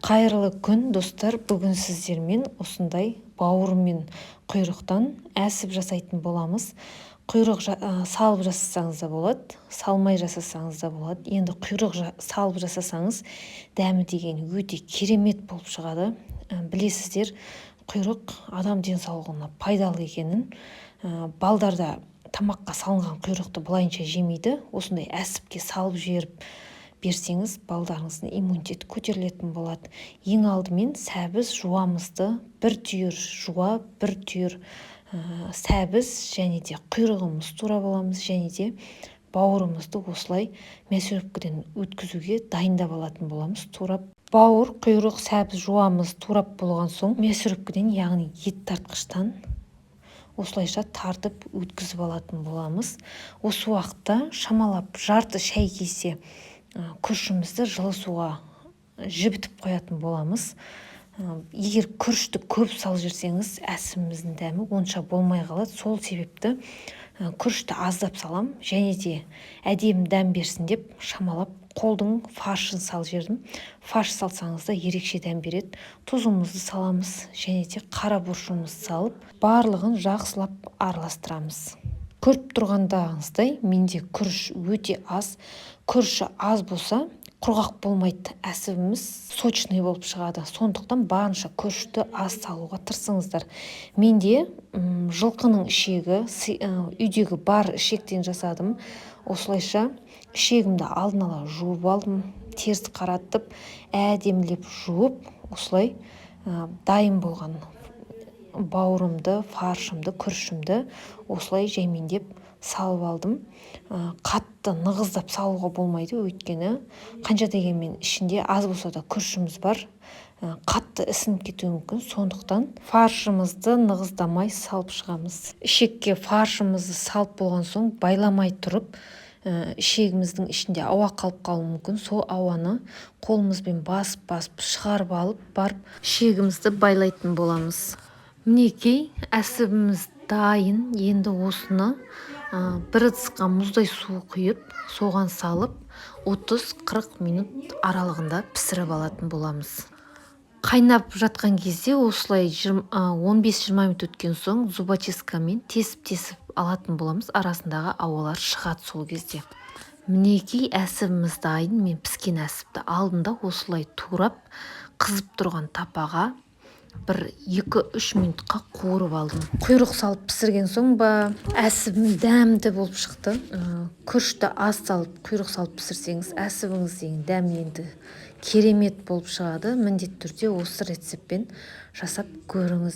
Қайырлы күн, достар. Бүгін сіздермен осындай бауыр мен құйрықтан әсіп жасайтын боламыз. Құйрық салып жасасаңыз да болады, салмай жасасаңыз да болады. Енді құйрық салып жасасаңыз, дәмі деген өте керемет болып шығады. Білесіздер, құйрық адам денсаулығына пайдалы екенін. Балдарда тамаққа салынған құйрықты былайынша жемейді. Осындай әсіпке салып жіберіп берсеңіз, балдарыңыздың иммунитеті көтерілетін болады. Ең алдымен сәбіз жуамызды бір түйір жуа, бір түйір сәбіз және де құйрығымыз турап аламыз, және де бауырымызды осылай мясорубкіден өткізуге дайындап алатын боламыз. Турап бауыр, құйрық, сәбіз жуамыз турап болған соң мясорубкіден, яғни ет тартқыштан осылайша тартып өткізіп алатын боламыз. Осы уақытта шамалап жарты шай кесе күрішімізді жылы суға жібітіп қоятын боламыз. Егер күрішті көп салып жіберсеңіз, әсіміміздің дәмі онша болмай қалады. Сол себепті күрішті аздап салам, және де әдемі дәм берсін деп шамалап қолдың фаршын салып жібердім. Фарш салсаңыз да ерекше дәм береді. Тұзымызды саламыз, және де қара бұршымызды салып, барлығын жақсылап араластырамыз. Көріп тұрғандағыңыздай, менде күріш өте аз. Күріші аз болса, құрғақ болмайды, әсібіміз сочный болып шығады. Сондықтан барынша күрішті аз салуға тырысыңыздар. Менде жылқының ішегі, үйдегі бар ішектен жасадым. Осылайша ішегімді алдын ала жуып алдым, терісті қаратып, әдемілеп жуып, осылай дайын болған бауырымды, фаршымды, күрішімді осылай жаймендеп салып алдым. Қатты нығыздап салуға болмайды, өйткені қанша дегенмен ішінде аз болса да күрішіміз бар, қатты ісініп кетуі мүмкін. Сондықтан фаршымызды нығыздамай салып шығамыз. Ішекке фаршымызды салып болған соң байламай тұрып, ішегіміздің ішінде ауа қалып қалуы мүмкін. Сол ауаны қолымызбен басып шығарып алып, барып ішегімізді байлайтын боламыз. Мінекей, әсібіміз дайын. Енді осыны бір ыдысқа мұздай су құйып, соған салып 30-40 минут аралығында пісіріп алатын боламыз. Қайнап жатқан кезде осылай 15-20 минут өткен соң зубочисткамен тесіп алатын боламыз. Арасындағы ауалар шығады сол кезде. Мінекей, әсібіміз дайын. Мен піскен әсіпті алдында осылай турап, қызып тұрған тапаға бір 2-3 минутқа қуырып алдым. Құйрық салып пісірген соң ба, әсібім дәмді болып шықты. Күрішті аз салып, құйрық салып пісірсеңіз, әсібіңіз деген дәм енді керемет болып шығады. Міндетті түрде осы рецептпен жасап көріңіз.